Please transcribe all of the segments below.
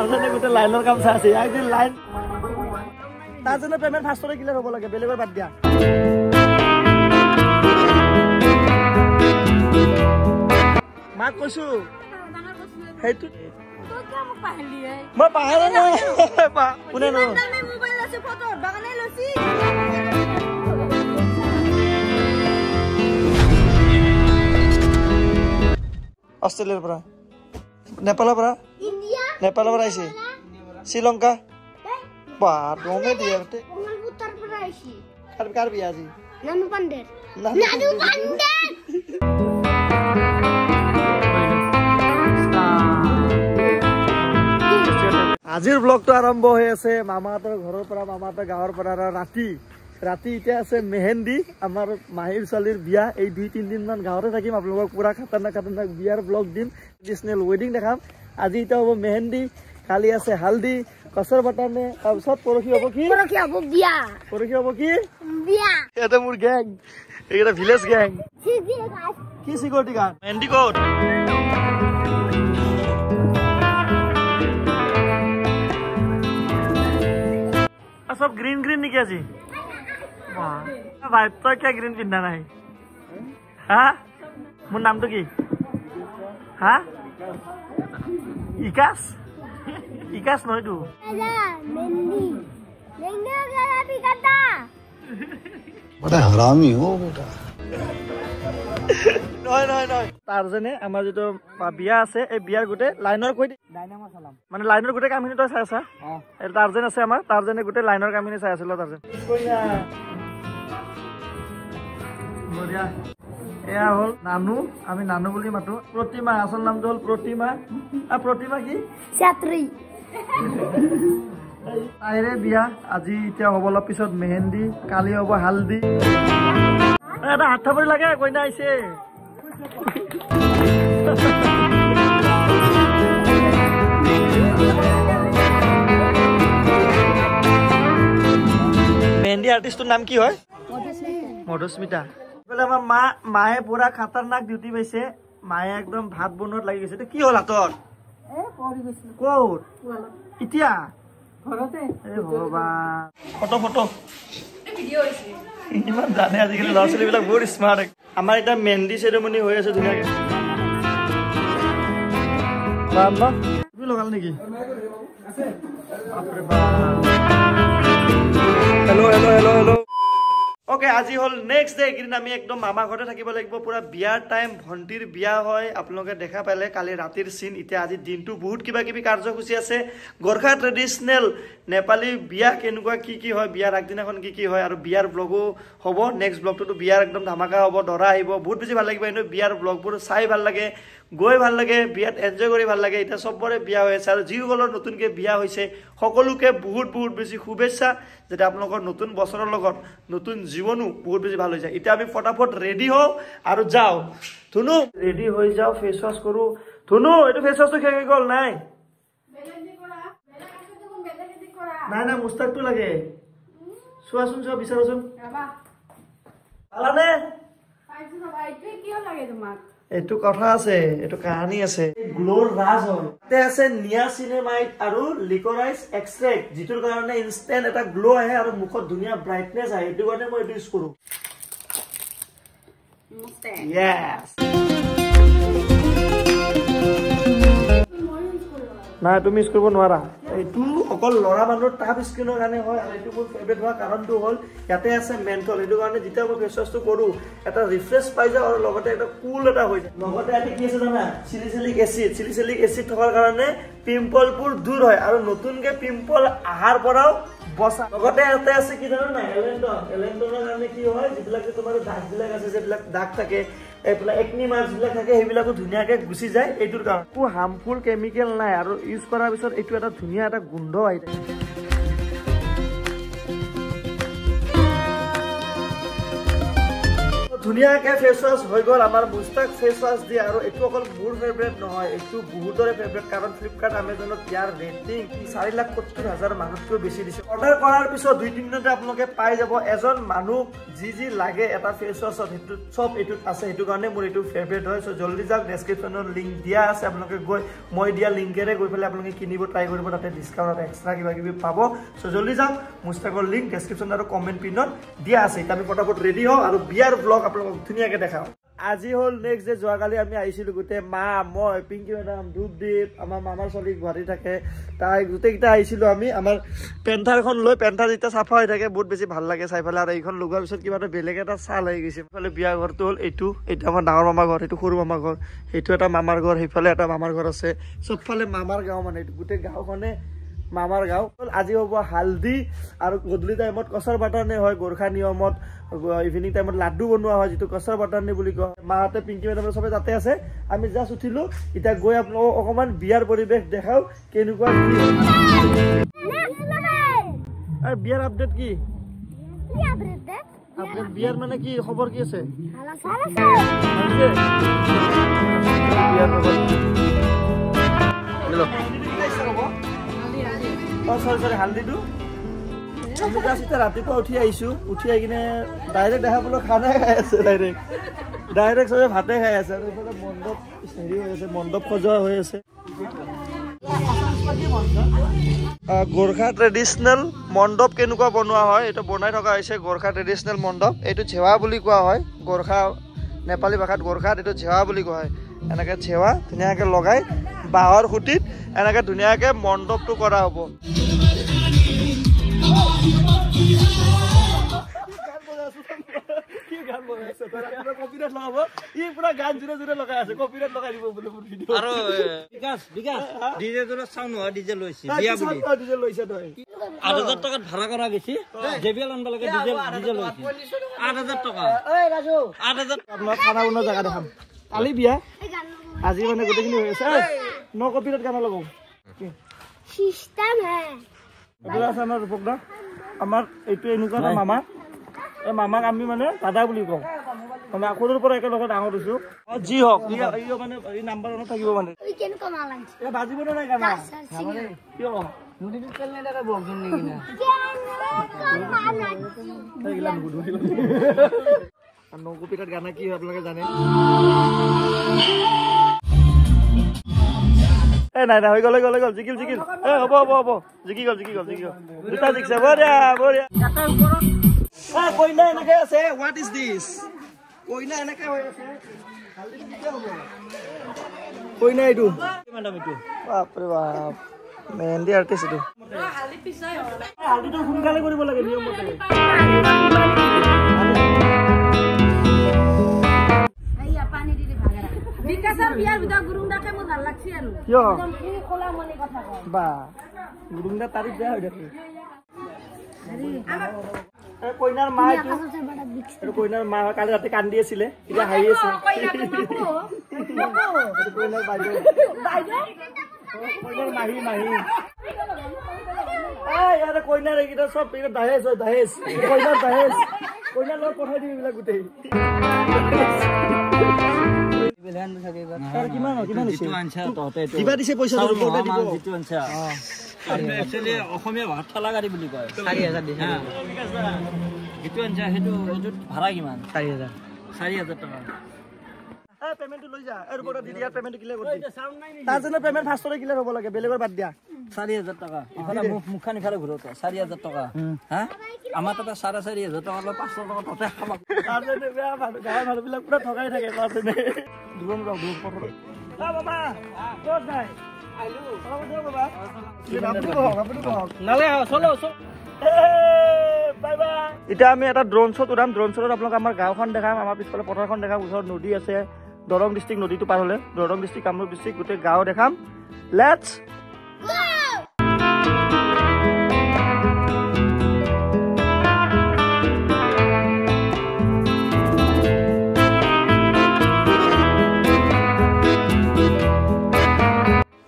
তাৰজনে গোটেই লাইনৰ কাম চাই আছে একদিন লাইন তাৰজনে পেমেণ্ট ফাৰ্ষ্টতে ক্লিয়াৰ হ'ব লাগে বেলেগৰ বাদ দিয়া মাক কৈছো সেইটো মই পাহৰা নাই কোনে ন অষ্ট্ৰেলিয়াৰ পৰা নেপালৰ পৰা নেপালৰ পৰা আহিছে শ্ৰীলংকা বা দমে দিয়ে কাৰ বিয়া আজি নানু পাণ্ডেৰ আজিৰ ব্লগটো আৰম্ভ হৈ আছে মামাহঁতৰ ঘৰৰ পৰা মামাহঁতৰ গাঁৱৰ পৰা ৰাতি এতিয়া আছে মেহেন্দি আমাৰ মাহীৰ ছোৱালীৰ বিয়া এই 2-3 দিন মান গাঁৱতে থাকিম আপোনালোকক পুৰা খাতাৰনাক বিয়াৰ ব্লগ দিম ট্ৰেডিশ্যনেল ৱেডিং দেখাম আজি এতিয়া হ'ব মেহেন্দি কালি আছে হালদি কছৰ বাটানে তাৰপিছত পৰহি হ'ব কি পৰহি হ'ব কি বিয়া এটা মোৰ গ্যাং এইটা ভিলেজ গ্যাং কি সিকিউৰিটি গাৰ্ড মেহেন্দি কোড सब ग्रीन निकी আজি भाई तो क्या ग्रीन पिंधा नहीं हाँ मोर नाम तो की हाँ इकास नहीं तू बड़ा हरामी हो बेटा নহয় তাৰজনে আমাৰ যেটো বিয়া আছে এই বিয়াৰ গোটে লাইনৰ কৈ ডাইনামা সালাম মানে লাইনৰ গোটে কামখিনি তই চাই আছা এই তাৰজনে আছে আমাৰ তাৰজনে গোটে লাইনৰ কামখিনি চাই আছিল তাৰজনে বঢ়িয়া এয়া হল নানু আমি নানু বুলি মাতো প্ৰতিমা আসল নামটো হল প্ৰতিমা আৰ প্ৰতিমা কি ছাত্ৰী তাইৰে বিয়া আজি এতিয়া হ'ব অলপ পিছত মেহেন্দি কালি হ'ব হালদি এটা হাত থাপৰি লাগে কইনা আইছে মেহেন্দি আৰ্টিষ্টৰ নাম কি হয় মধুস্মিতা বলে আমাৰ মায়ে পুৰা খাতাৰনাক ডিউটি পাইছে মায়ে একদম ভাত বনোৱাত লাগি গৈছে কি হল হাতত ক'ত এতিয়া ঘৰতে ফটো ভিডিঅ হৈছে ইমান জানে আজিকালি ল'ৰা ছোৱালীবিলাক বহুত স্মাৰ্ট আমাৰ এটা মেহেন্দি চেৰেমনি হৈ আছে ধুনীয়াকে তুমি লগাল নেকি হেল্ল ओके আজি হল नेक्स्ट डे একদিন আমি একদম মামা ঘৰতে থাকিব লাগিব পুৰা বিয়াৰ টাইম ভণ্টিৰ বিয়া হয় আপোনালোকে দেখা পালে কালি ৰাতিৰ সিন এতিয়া আজি দিনটো বহুত কিবা কিবি কাৰ্যসূচী আছে গোৰখা ট্ৰেডিশনেল নেপালী বিয়া কেনেকুৱা কি হয় বিয়াৰ আগদিনাখন কি হয় আৰু বিয়াৰ ব্লগো হ'ব নেক্সট ব্লগটো বিয়াৰ একদম ধামাকা হ'ব দৰা আহিব বহুত বেছি ভাল লাগিব এনে বিয়াৰ ব্লগবোৰ চাই ভাল লাগে গৈ ভাল লাগে বিয়াত এনজয় কৰি ভাল লাগে এটা সবৰে বিয়া হৈ আছে আৰু যিসকলৰ নতুনকে বিয়া হৈছে সকলোকে বহুত বেছি শুভেচ্ছা যেটা আপোনালোকৰ নতুন বছৰৰ লগত নতুন জীৱনো বহুত বেছি ভাল হৈ যায় এতিয়া আমি ফটাফট ৰেডি হও আৰু যাও ধুনু ৰেডি হৈ যাও ফেস ওয়াশ কৰো ধুনু এটো ফেস ওয়াশটো শেষ হৈ গল নাই নাই মুস্তাকটো লাগে চোৱাচোন চোৱা বিচাৰচোন আলানে পাইছো ভাই তুই কিয় লাগে তোমাক এটো কথা আছে এটো কাহিনী আছে গ্লোৰ ৰাজ হয় তে আছে নিয়াচিনেমাইড আৰু লিকোৰাইজ এক্সট্ৰেক্ট যিটোৰ কাৰণে ইনষ্টেন্ট এটা গ্লো আহে আৰু মুখত ধুনীয়া ব্ৰাইটনেছ আহে এটো কাৰণে মই ইউজ কৰো yes না তুমি ইউজ কৰিব নোৱাৰা এইটো অকল লৰা মানুহৰ টাপ স্কিনৰ কাৰণে হয় আৰু এইটো মোৰ ফেভাৰিট হোৱা কাৰণটো হ'ল ইয়াতে আছে মেন্থল এইটো কাৰণে যেতিয়া মই ফেস ওয়াশটো কৰো এটা ৰিফ্ৰেছ পাই যায় আৰু লগতে এটা কুল এটা হৈ যায় লগতে ইয়াতে কি আছে জানা সিলিসিলিক এসিড থকাৰ কাৰণে পিম্পলবোৰ দূৰ হয় আৰু নতুনকে পিম্পল আহাৰ পৰাও বসা লগতে ইয়াতে আছে কি জানা না এলেন্টনৰ কাৰণে কি হয় যিবিলাক তোমাৰ দাগবিলাক আছে যেবিলাক দাগ থাকে এপলা একনি মাৰ্কস বিলাক থাকে হেবিলাকো ধুনিয়াকে গুছি যায় এইটোৰ কাৰণ কো হাৰ্মফুল কেমিক্যাল নাই আৰু ইউজ কৰাৰ পিছত এইটো এটা ধুনিয়া এটা গন্ধ আই থাকে ধুনীয়াকে ফেচ ৱাছ হৈ গ'ল আমাৰ মুস্তাক ফেচ ৱাছ দিয়ে আৰু এইটো অকল মোৰ ফেভৰেট নহয় এইটো বহুতৰে ফেভৰেট কাৰণ ফ্লিপকাৰ্ট এমেজনত ইয়াৰ ৰেটিং 4,70,000 মানুহতকৈ বেছি দিছে অৰ্ডাৰ কৰাৰ পিছত 2-3 দিনতে আপোনালোকে পাই যাব এজন মানুহ যি লাগে এটা ফেচ ৱাছত সেইটো সব এইটোত আছে সেইটো কাৰণে মোৰ এইটো ফেভৰেট হয় সো জলদি যাওক ডেসক্ৰিপচনত লিংক দিয়া আছে আপোনালোকে গৈ মই দিয়া লিংকেৰে গৈ পেলাই আপোনালোকে কিনিব ট্ৰাই কৰিব তাতে ডিসকাউন্ট এক্সট্ৰা কিবা পাব সো জলদি যাওক মুস্তাকৰ লিংক ডেসক্ৰিপচন আৰু কমেন্ট পিনত দিয়া আছে এটা আমি ফটাফট ৰেডি হও আৰু বিয়াৰ ব্লগ আপোনালোকক ধুনীয়াকে দেখাও আজি হল নেক্সট ডে যোৱাকালি আমি আহিছিলো গোটে মা মই পিংকি মেডাম ধূপদীপ আমাৰ মামাৰ ছোৱালী গুৱাহাটী থাকে তাই গোটেইকেইটা আহিছিলো আমি আমাৰ পেন্থাৰখন লৈ পেন্থাৰ যেতিয়া চাফা হৈ থাকে বহুত বেছি ভাল লাগে চাই পেলাই আৰু এইখন লগোৱাৰ পিছত কিবা এটা বেলেগ এটা চাল আহি গৈছে এইফালে বিয়া ঘৰটো হ'ল এইটো আমাৰ ডাঙৰ মামাৰ ঘৰ এইটো সৰু মামাৰ ঘৰ সেইটো এটা মামাৰ ঘৰ সেইফালে এটা মামাৰ ঘৰ আছে চবফালে মামাৰ গাঁও মানে এইটো গোটেই গাঁওখনে মামাৰ গাঁও আজি হ'ব হালদি আৰু গধূলি টাইমত কছাৰ বাটাৰনে হয় গোৰ্খা নিয়মত ইভিনিং টাইমত লাড্ডু বনোৱা হয় যেটো কছাৰ বাটাৰনে বুলি কয় মাহঁতে পিংকি মেডাম সবে তাতে আছে আমি জাষ্ট উঠিলো এতিয়া গৈ আপোনালোকক অকমান বিয়াৰ পৰিৱেশ দেখাও কেনেকুৱা কি আৰু বিয়াৰ আপডেট কি আপডেট বিয়াৰ মানে কি খবৰ কি আছে সৰি হালদিটো আমি জাষ্ট ৰাতিপুৱা উঠি আহিছো উঠি আহি কিনে ডাইৰেক্ট দেখা পালো খানা খাই আছে ডাইৰেক্ট চবে ভাতে খাই আছে আৰু এইফালে মণ্ডপ হেৰি হৈ আছে মণ্ডপ সজোৱা হৈ আছে গোৰ্খা ট্ৰেডিচনেল মণ্ডপ কেনেকুৱা বনোৱা হয় এইটো বনাই থকা হৈছে গোৰ্খা ট্ৰেডিচনেল মণ্ডপ এইটো ঝেৱা বুলি কোৱা হয় গোৰ্খা নেপালী ভাষাত গোৰ্খাত এইটো ঝেৱা বুলি কোৱা হয় এনেকে ঝেৱা ধুনীয়াকে লগাই বাঁহৰ খুঁটিত এনেকে ধুনীয়াকে মণ্ডপটো কৰা হ'ব কালি বিয়া আজি মানে গোটেইখিনি হৈ আছে ন কপিৰাত গানা লগাও সিস্টেম হে এগুলা আছে আমাৰ ৰূপকদা আমাৰ এইটো এনেকুৱা এটা মামা এই মামাক আমি মানে দাদা বুলি কওঁ মানে সৰুৰ পৰা একেলগে ডাঙৰ হৈছো যি হওক মানে এই নাম্বাৰ থাকিব মানে বাজিব নাই গানা কিয় নকপিৰাত গানা কি হয় আপোনালোকে জানে নাই হৈ গ'ল জিকিল হ'ব জিকি গ'ল দুটা জিকিছে বঢ়িয়া কইনা এনেকে আছে হোৱাট ইজ দিছ কইনা এনেকে হৈ আছে কইনা এইটো বাপৰে বাপ মেহেন্দি আৰ্টিষ্ট এইটো হালদিটো সোনকালে কৰিব লাগে নিয়ম মতে বিকাশৰ বিয়াৰ বিদা গুৰুংদাকে মোৰ ভাল লাগছি আৰু একদম ফুল খোলা মনে কথা কয় বা গুৰুংদা তাৰিখ বেয়া হৈ থাকে এই কইনাৰ মা এইটো কইনাৰ মা কালি ৰাতি কান্দি আছিলে এতিয়া হাঁহি আছে কইনাৰ বাইদেউ কইনাৰ মাহী ইয়াতে কইনাৰ এইকেইটা চব দাহেজ হয় দাহেজ কইনাৰ লগত পঠাই দিবি এইবিলাক গোটেই অসমীয়া ভাত ঠেলা গাড়ী বুলি কয় 4,000 দিছে যিটো আনছা সেইটো ভাড়া কিমান 4,000 টকা পেমেন্টটো লৈ যা আৰু বড় দিদিয়া পেমেন্ট ক্লিয়াৰ কৰি দে তাৰ জন্য পেমেন্ট ফাৰ্ষ্টৰে ক্লিয়াৰ হ'ব লাগে বেলেগৰ বাদ দিয়া 4,000 টকা ইফালে মুখখান ইফালে ঘুৰতো 4,000 টকা হা আমাৰ তাতে 4,500 টকা লৈ 500 টকা তাতে খাবা তাৰ জন্য বেয়া গাঁৱৰ মানুহবিলাক পুৰা ঠগাই থাকে তাৰ জন্য দুজন যাও দুজন পঠৰ বাবা ক'ত যায় আইলো বাবা আপুনি নালে চলো বাই বাই এতিয়া আমি এটা ড্ৰোন শ্বট উৰাম ড্ৰোন শ্বটত আপোনালোক আমাৰ গাঁওখন দেখাম আমাৰ পিছফালে পথাৰখন দেখাম ওচৰত নদী আছে দৰং ডিষ্ট্ৰিক্ট নদীটো পাৰ হ'লে দৰং ডিষ্ট্ৰিক্ট কামৰূপ ডিষ্ট্ৰিক্ট গোটেই গাঁও দেখাম লেটছ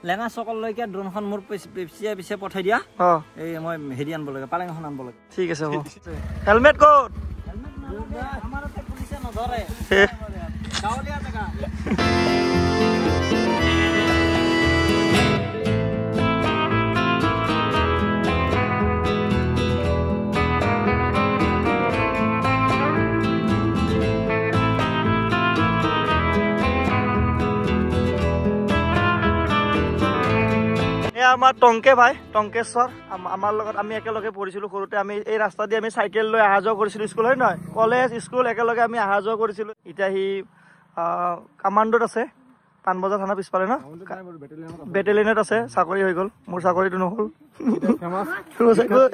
লেঙা চকলৈকে ড্ৰোনখন মোৰ পিছে পঠাই দিয়া এই মই হেৰি আনিব লাগে পালেং এখন আনিব লাগে ঠিক আছে হ'ব হেলমেট ক'ত আমাৰ পুলিচে নধৰে গাঁৱলীয়া জেগা আমাৰ টংকে ভাই টংকেশ্বৰ আমাৰ লগত আমি একেলগে পঢ়িছিলোঁ সৰুতে আমি এই ৰাস্তা দি আমি চাইকেল লৈ অহা যোৱা কৰিছিলোঁ স্কুল হয় নহয় কলেজ স্কুল একেলগে আমি অহা যোৱা কৰিছিলোঁ এতিয়া সি কামাণ্ডোত আছে পাণবজাৰ থানা পিছফালে ন বেটেলিয়নত আছে চাকৰি হৈ গ'ল মোৰ চাকৰিটো নহ'ল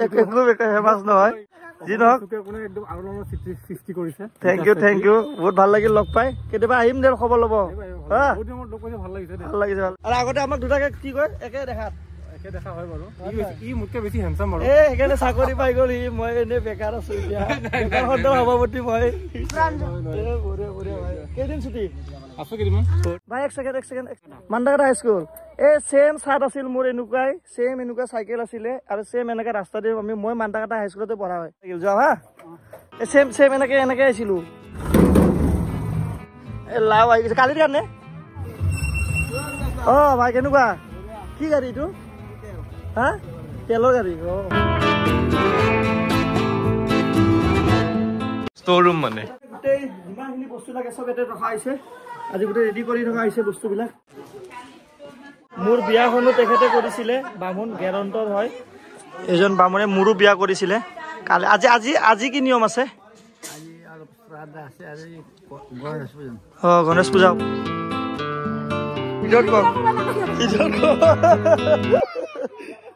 একো ফেমাছ নহয় যি নহওক থেংক ইউ বহুত ভাল লাগিল লগ পাই কেতিয়াবা আহিম দে খবৰ ল'ব ভাল লাগিছে আৰু আগতে আমাক দুটাকে কি কয় একে দেখাত সেইকাৰণে চাকৰি পাই গ'ল সি মই এনেই বেকাৰ আছো এতিয়া সভাপতি মই কেইদিন ছুটি ভাই এক ছেকেণ্ড মান্দাকাটা হাইস্কুল এই ছেম চাৰ্ট আছিল মোৰ এনেকুৱাই ছেম এনেকুৱা চাইকেল আছিলে আৰু ছেম এনেকে ৰাস্তা দি মই মান্দাকাটা হাইস্কুলতে পঢ়া হয় যোৱা হা ছেম এনেকে আহিছিলো লাও আহি গৈছে কালিৰ কাৰণে অ ভাই কেনেকুৱা কি গাড়ী এইটো হা তেলৰ গাড়ী ষ্ট'ৰুম মানে গোটেই যিমানখিনি বস্তু লাগে চব ইয়াতে ৰখা হৈছে আজি গোটেই ৰেডি কৰি থকা হৈছে বস্তুবিলাক মোৰ বিয়াখনো তেখেতে কৰিছিলে বামুণ গেৰণ্টৰ হয় এজন বামুণে মোৰো বিয়া কৰিছিলে কালি আজি কি নিয়ম আছে গণেশ পূজা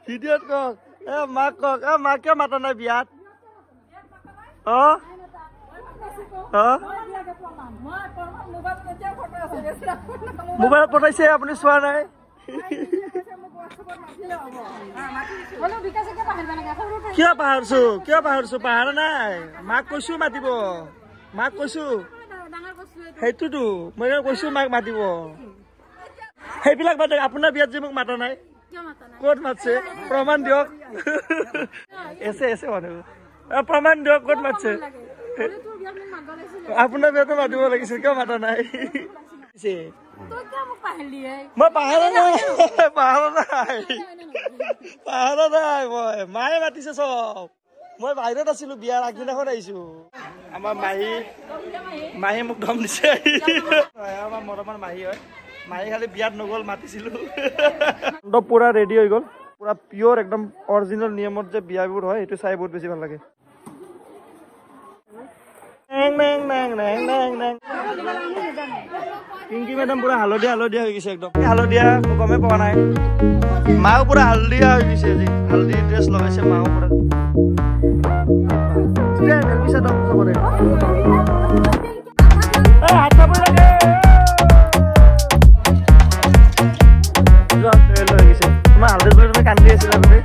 ভিডিঅ'ত কওক মাক কওক মাক কিয় মাতা নাই বিয়াত মোবাইলত পঠাইছে আপুনি চোৱা নাই কিয় পাহৰছো পাহাৰ নাই মাক কৈছো মাতিব মাক কৈছো সেইটোতো মই কৈছো মাক মাতিব সেইবিলাক বাদ আপোনাৰ বিয়াত যে মোক মাতা নাই ক'ত মাতছে প্ৰমাণ দিয়ক এছে মানুহ প্ৰমাণ দিয়ক ক'ত মাতছে আপোনাৰ বিয়াতো মাতিব লাগিছিল কিয় মাতা নাই মই পাহাৰা নাই মই মায়ে মাতিছে চব মই বাহিৰত আছিলো বিয়াৰ আগদিনাখন আহিছো আমাৰ মাহী মোক দম দিছে আমাৰ মৰমৰ মাহী হয় মাহী খালি বিয়াত নগ'ল মাতিছিলো পুৰা ৰেডি হৈ গ'ল পুৰা পিয়ৰ একদম অৰিজিনেল নিয়মত যে বিয়াবোৰ হয় সেইটো চাই বহুত বেছি ভাল লাগে পিংকি মেডাম পুৰা হালধীয়া হৈ গৈছে একদম হালধীয়া গমেই পোৱা নাই মাও পুৰা হালধীয়া হৈ গৈছে আজি হালধি ড্ৰেছ লগাইছে মাও পুৰা কান্দি আছিলা তুমি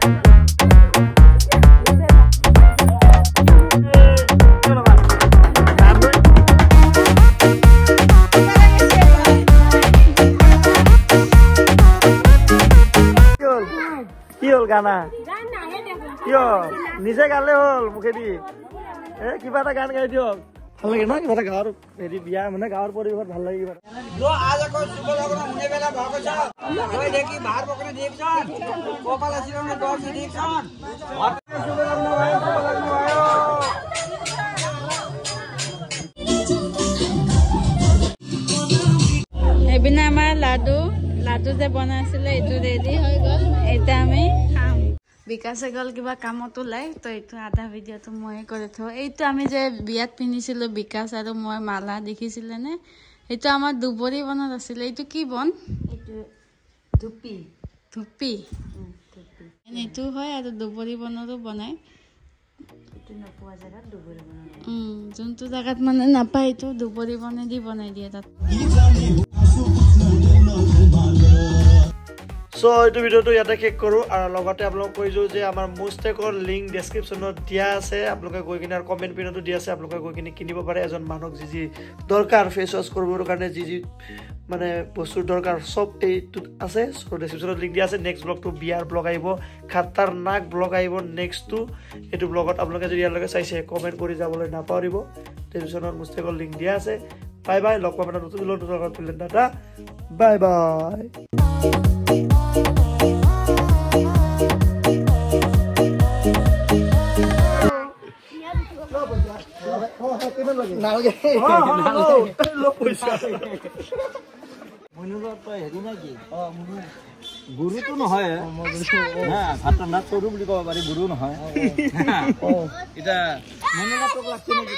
কি হল গানা কিয় নিজে গালে হল মুখেদি কিবা এটা গান গাই দিয়ক ভাল লাগে ন কিবা এটা গাঁৱৰ হেৰি বিয়া মানে গাঁৱৰ পৰিৱেশত ভাল লাগে কিবা এইপিনে আমাৰ লাডু যে বনাইছিলে এইটো ৰেডি হৈ গ'ল এতিয়া আমি খাম বিকাশে গ'ল কিবা কামত ওলাই তো এইটো আধা ভিডিঅ'টো মই কৰি থওঁ এইটো আমি যে বিয়াত পিন্ধিছিলো বিকাশ আৰু মই মালা দেখিছিলে নে এইটো আমাৰ দুবৰি বনত আছিলে এইটো কি বন ধুপি এইটো হয় আৰু দুবৰি বনৰো বনাই যোনটো জেগাত মানে নাপায় এইটো দুবৰি বনেদি বনাই দিয়ে তাত সো এইটো ভিডিওটো ইয়াতে শেষ কৰোঁ আৰু লগতে আপোনালোকক কৈছোঁ যে আমাৰ মুষ্টেকৰ লিংক ডেছক্ৰিপশ্যনত দিয়া আছে আপোনালোকে গৈ কিনে আৰু কমেণ্ট পিনতো দিয়া আছে আপোনালোকে গৈ কিনে কিনিব পাৰে এজন মানুহক যি দৰকাৰ ফেচ ৱাছ কৰিবৰ কাৰণে যি মানে বস্তুৰ দৰকাৰ চব এইটোত আছে সো ডেছক্ৰিপশ্যনত লিংক দিয়া আছে নেক্সট ব্লগটো বিয়াৰ ব্লগ আহিব খাতাৰনাক ব্লগ আহিব নেক্সটটো এইটো ব্লগত আপোনালোকে যদি ইয়ালৈকে চাইছে কমেণ্ট কৰি যাবলৈ নাপাহৰিব ডেছক্ৰিপশ্যনত মুস্তাকৰ লিংক দিয়া আছে বাই বাই লগ পাম এটা নতুন দাদা বাই বাই গুৰুটো নহয় ভাত ৰন্ধা চৰু বুলি ক'ব পাৰি গুৰু নহয় এতিয়া মনুলক লাগছে নেকি